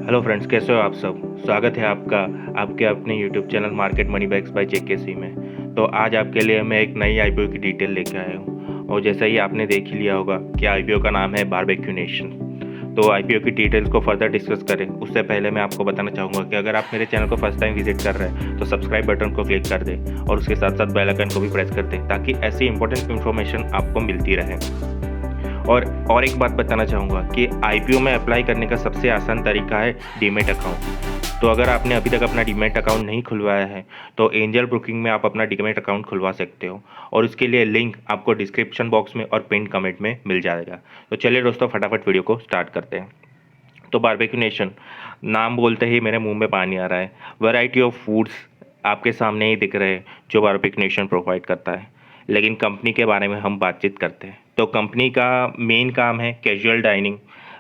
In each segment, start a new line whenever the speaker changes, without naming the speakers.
Hello friends, कैसे हो आप सब। स्वागत है आपका आपके अपने YouTube channel Market Money Bags by JKC में। तो आज आपके लिए मैं एक नई आईपीओ की डिटेल लेके आया हूँ और जैसा ही आपने देख ही लिया होगा कि आईपीओ का नाम है बारबेक्यू नेशन। तो आईपीओ की डिटेल्स को फर्दर डिस्कस करें उससे पहले मैं आपको बताना चाहूँगा कि अगर आप मेरे चैनल को फर्स्ट टाइम विजिट कर रहे हैं तो सब्सक्राइब बटन को क्लिक कर दें और उसके साथ साथ बेल आइकन को भी प्रेस कर दें ताकि ऐसी इंपॉर्टेंट इन्फॉर्मेशन आपको मिलती रहे। और एक बात बताना चाहूँगा कि आईपीओ में अप्लाई करने का सबसे आसान तरीका है डीमैट अकाउंट। तो अगर आपने अभी तक अपना डीमैट अकाउंट नहीं खुलवाया है तो एंजल ब्रोकिंग में आप अपना डीमैट अकाउंट खुलवा सकते हो और उसके लिए लिंक आपको डिस्क्रिप्शन बॉक्स में और पिन कमेंट में मिल जाएगा। तो चलिए दोस्तों, फटाफट वीडियो को स्टार्ट करते हैं। तो बारबेक्यू नेशन नाम बोलते ही मेरे मुंह में पानी आ रहा है। वैरायटी ऑफ फूड्स आपके सामने ही दिख रहे हैं जो बारबेक्यू नेशन प्रोवाइड करता है। लेकिन कंपनी के बारे में हम बातचीत करते हैं तो कंपनी का मेन काम है कैजुअल डाइनिंग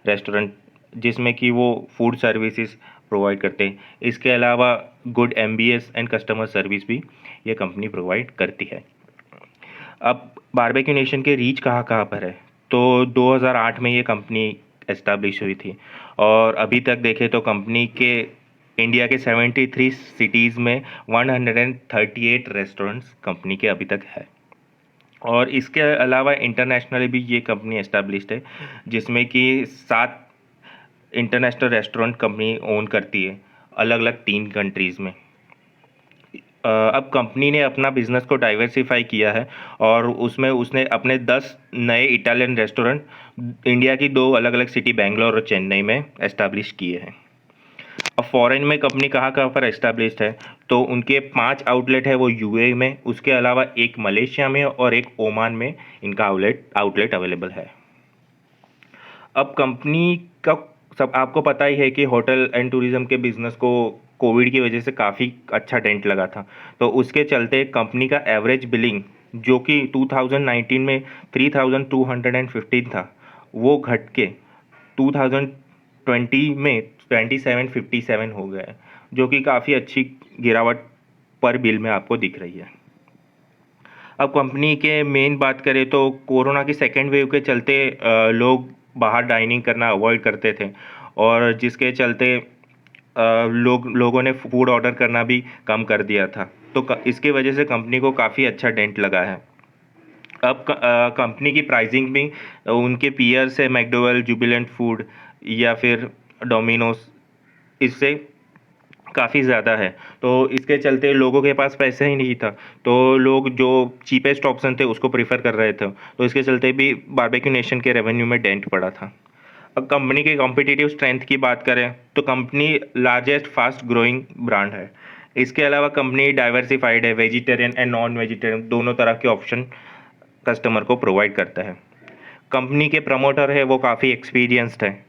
रेस्टोरेंट, जिसमें कि वो फूड सर्विसेज प्रोवाइड करते हैं। इसके अलावा good MBS and customer service भी ये कंपनी प्रोवाइड करती है। अब बारबेक्यू नेशन के रीच कहाँ कहाँ पर है, तो 2008 में ये कंपनी एस्टैब्लिश हुई थी और अभी तक देखें तो कंपनी के इंडिया के 73 सिटीज़ में 138 रेस्टोरेंट्स कंपनी के अभी तक है। और इसके अलावा इंटरनेशनली भी ये कंपनी एस्टैब्लिश्ड है, जिसमें कि 7 इंटरनेशनल रेस्टोरेंट कंपनी ओन करती है अलग अलग 3 कंट्रीज़ में। अब कंपनी ने अपना बिजनेस को डाइवर्सिफाई किया है और उसमें उसने अपने 10 नए इटालियन रेस्टोरेंट इंडिया की 2 अलग अलग सिटी बेंगलोर और चेन्नई में एस्टैब्लिश किए हैं। अब फॉरेन में कंपनी कहाँ कहाँ पर एस्टैब्लिश्ड है, तो उनके 5 आउटलेट है वो यूएई में, उसके अलावा एक मलेशिया में और एक ओमान में इनका आउटलेट अवेलेबल है। अब कंपनी का सब आपको पता ही है कि होटल एंड टूरिज्म के बिजनेस को कोविड की वजह से काफ़ी अच्छा डेंट लगा था। तो उसके चलते कंपनी का एवरेज बिलिंग जो कि 2019 में 3215 था, वो घट के 2020 में 2757 हो गया है, जो कि काफ़ी अच्छी गिरावट पर बिल में आपको दिख रही है। अब कंपनी के मेन बात करें तो कोरोना की सेकेंड वेव के चलते लोग बाहर डाइनिंग करना अवॉइड करते थे और जिसके चलते लोगों ने फूड ऑर्डर करना भी कम कर दिया था। तो इसके वजह से कंपनी को काफ़ी अच्छा डेंट लगा है। अब कंपनी की प्राइसिंग भी उनके पीयर्स है मैकडोवेल, जुबिलेंट फूड या फिर डोमिनोस, इससे काफ़ी ज़्यादा है। तो इसके चलते लोगों के पास पैसे ही नहीं था, तो लोग जो चीपेस्ट ऑप्शन थे उसको प्रीफर कर रहे थे। तो इसके चलते भी बारबेक्यू नेशन के रेवेन्यू में डेंट पड़ा था। अब कंपनी की कॉम्पिटिटिव स्ट्रेंथ की बात करें तो company largest fast growing brand है। इसके अलावा कंपनी डाइवर्सिफाइड है, वेजिटेरियन एंड नॉन वेजिटेरियन दोनों तरह के ऑप्शन कस्टमर को प्रोवाइड करता है। कंपनी के प्रमोटर है वो काफ़ी एक्सपीरियंस्ड है।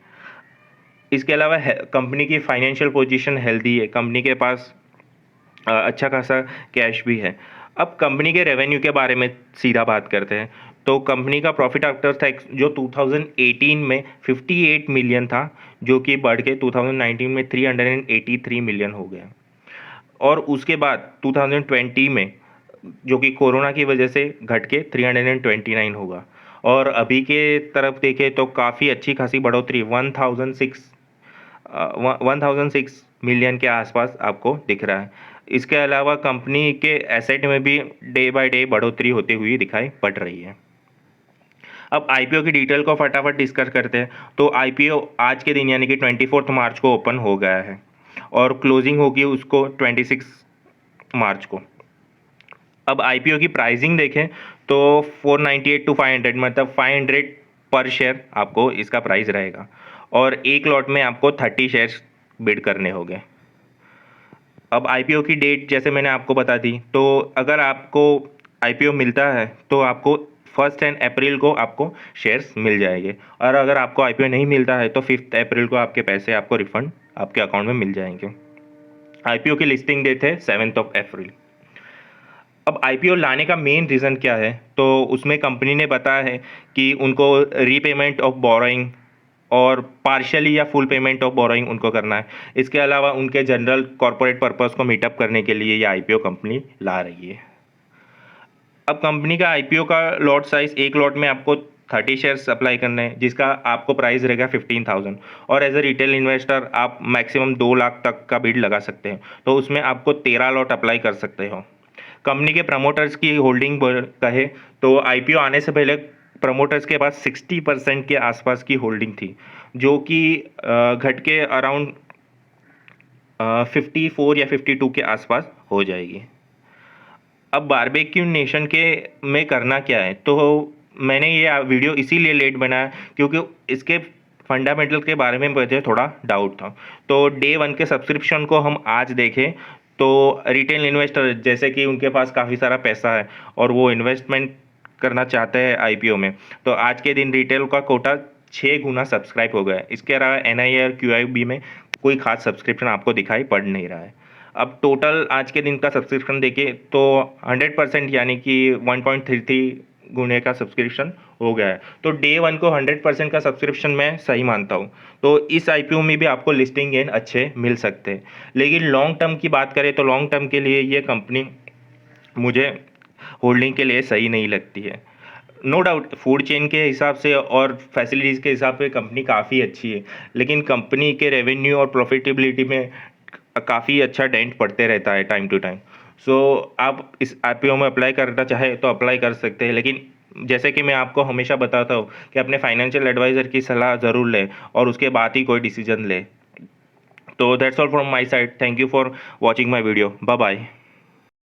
इसके अलावा कंपनी की फाइनेंशियल पोजीशन हेल्दी है, कंपनी के पास अच्छा खासा कैश भी है। अब कंपनी के रेवेन्यू के बारे में सीधा बात करते हैं तो कंपनी का प्रॉफिट आफ्टर टैक्स जो 2018 में 58 मिलियन था, जो कि बढ़ के 2019 में 383 मिलियन हो गया और उसके बाद 2020 में जो कि कोरोना की वजह से घट के 329 होगा और अभी के तरफ देखें तो काफ़ी अच्छी खासी बढ़ोतरी 1006 मिलियन के आसपास आपको दिख रहा है। इसके अलावा कंपनी के एसेट में भी डे बाय डे बढ़ोतरी होती हुई दिखाई पड़ रही है। अब आईपीओ की डिटेल को फटाफट डिस्कस करते हैं। तो आईपीओ आज के दिन यानी कि 24 मार्च को ओपन हो गया है और क्लोजिंग होगी उसको 26 मार्च को। अब आईपीओ की प्राइसिंग देखें तो 498 टू 500 मतलब 500 पर शेयर आपको इसका प्राइस रहेगा और एक लॉट में आपको 30 शेयर्स बिड करने होंगे। अब आईपीओ की डेट जैसे मैंने आपको बता दी, तो अगर आपको आईपीओ मिलता है तो आपको 1 अप्रैल को आपको शेयर्स मिल जाएंगे और अगर आपको आईपीओ नहीं मिलता है तो 5 अप्रैल को आपके पैसे आपको रिफंड आपके अकाउंट में मिल जाएंगे। आईपीओ की लिस्टिंग डेट है 7 अप्रैल। अब आईपीओ लाने का मेन रीज़न क्या है, तो उसमें कंपनी ने बताया है कि उनको रीपेमेंट ऑफ बोरोइंग और पार्शियली या फुल पेमेंट ऑफ बोरोइंग उनको करना है। इसके अलावा उनके जनरल कॉरपोरेट पर्पस को मीटअप करने के लिए ये आईपीओ कंपनी ला रही है। अब कंपनी का आईपीओ का लॉट साइज एक लॉट में आपको 30 शेयर्स अप्लाई करने हैं, जिसका आपको प्राइस रहेगा 15,000 और एज अ रिटेल इन्वेस्टर आप मैक्सिमम 2 लाख तक का बिड लगा सकते हैं। तो उसमें आपको 13 लॉट अप्लाई कर सकते हो। कंपनी के प्रमोटर्स की होल्डिंग कहे तो आईपीओ आने से पहले प्रमोटर्स के पास 60% के आसपास की होल्डिंग थी, जो कि घट के अराउंड 54 या 52 के आसपास हो जाएगी। अब बारबेक्यू नेशन के में करना क्या है, तो मैंने ये वीडियो इसीलिए लेट बनाया क्योंकि इसके फंडामेंटल के बारे में मुझे थोड़ा डाउट था। तो डे 1 के सब्सक्रिप्शन को हम आज देखें तो रिटेल इन्वेस्टर जैसे कि उनके पास काफ़ी सारा पैसा है और वो इन्वेस्टमेंट करना चाहते हैं आईपीओ में, तो आज के दिन रिटेल का कोटा 6 गुना सब्सक्राइब हो गया है। इसके अलावा एनआई और क्यूआईबी में कोई खास सब्सक्रिप्शन आपको दिखाई पड़ नहीं रहा है। अब टोटल आज के दिन का सब्सक्रिप्शन देखिए तो 100% यानी कि 1.33 गुने का सब्सक्रिप्शन हो गया है। तो डे 1 को 100% का सब्सक्रिप्शन मैं सही मानता हूँ। तो इस आईपीओ में भी आपको लिस्टिंग गेन अच्छे मिल सकते हैं। लेकिन लॉन्ग टर्म की बात करें तो लॉन्ग टर्म के लिए ये कंपनी मुझे होल्डिंग के लिए सही नहीं लगती है। नो डाउट फूड चेन के हिसाब से और फैसिलिटीज़ के हिसाब से कंपनी काफ़ी अच्छी है, लेकिन कंपनी के रेवेन्यू और प्रॉफिटेबिलिटी में काफ़ी अच्छा डेंट पड़ते रहता है टाइम टू टाइम। सो आप इस आईपीओ में अप्लाई करना चाहे तो अप्लाई कर सकते हैं, लेकिन जैसे कि मैं आपको हमेशा बताता हूँ कि अपने फाइनेंशियल एडवाइज़र की सलाह ज़रूर लें और उसके बाद ही कोई डिसीजन लें। तो that's all from my side. Thank you for watching my video. Bye bye.